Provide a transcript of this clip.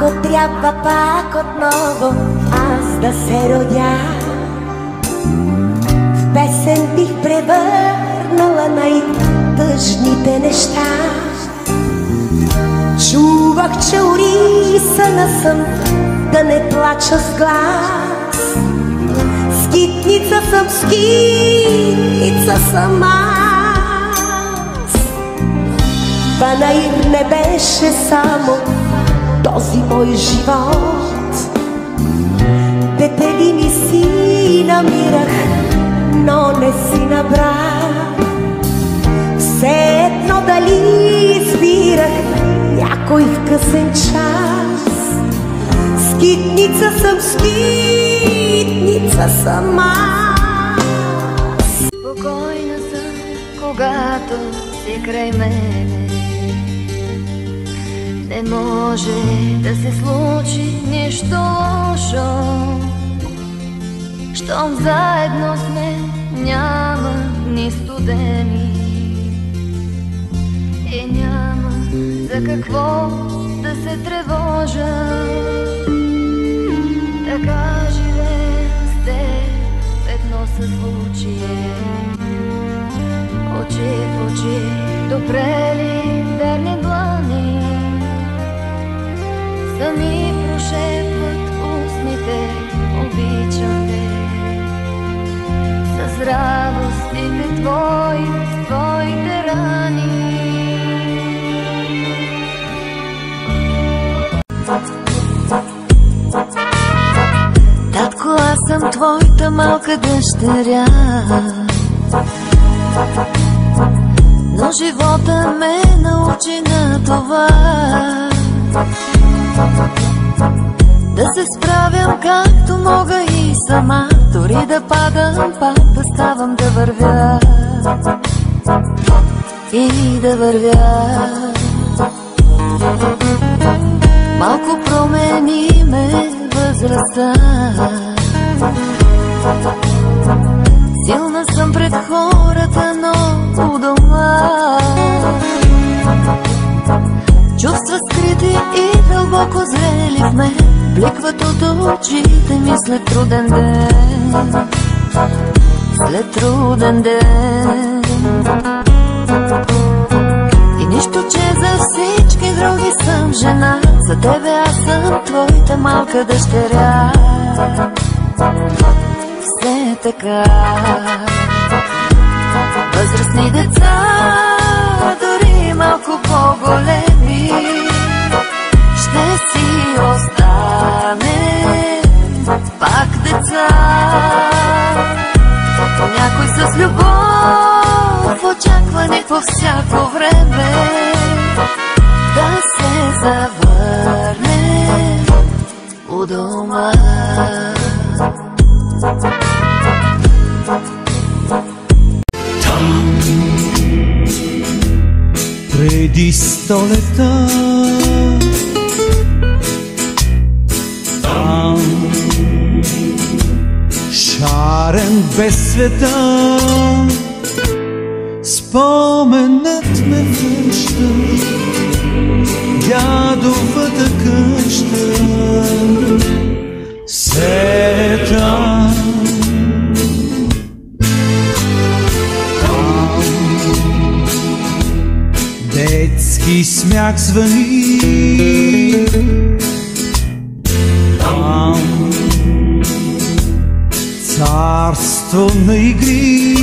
Ако трябва пак отново аз да се родя, в песен бих превърнала най-тъжните неща. Чувах, че орисана съм да не плача с глас. Скитница съм, скитница съм аз. Па наив не беше само този мой живот. Детели ми си намирах, но не си набрах. Все едно дали избирах някой в късен час. Скитница съм, скитница съм аз. Спокойна съм, когато си край мене. Не може да се случи нищо лошо. Щом заедно сме, няма дни студени. И няма за какво да се тревожа. Така живеем с теб едно съзвучие. Очи в очи, допрели верни длани. Сами прошепват устните, обичам те. С радостите твои, с твоите рани. Татко, аз съм твоята малка дъщеря, но живота ме научи на това. Да се справям както мога и сама, дори да падам, пак да ставам, да вървя и да вървя. Малко промени ме възрастта. Силна съм пред хората, но у дома чувства скрити и дълбоко зрели в мен бликват от очите ми след труден ден. След труден ден. И нищо, че за всички други съм жена, за тебе аз съм твоята малка дъщеря. Все така. Възрастни деца, дори малко по-големи, ще си остане пак деца. Някой с любов, очаквани по всяко време, да се завърне у дома. Там преди 100 лета, там шарен без света, споменът ме връща, дядовата къща. Се там, детски смях звъни, там царство на игри.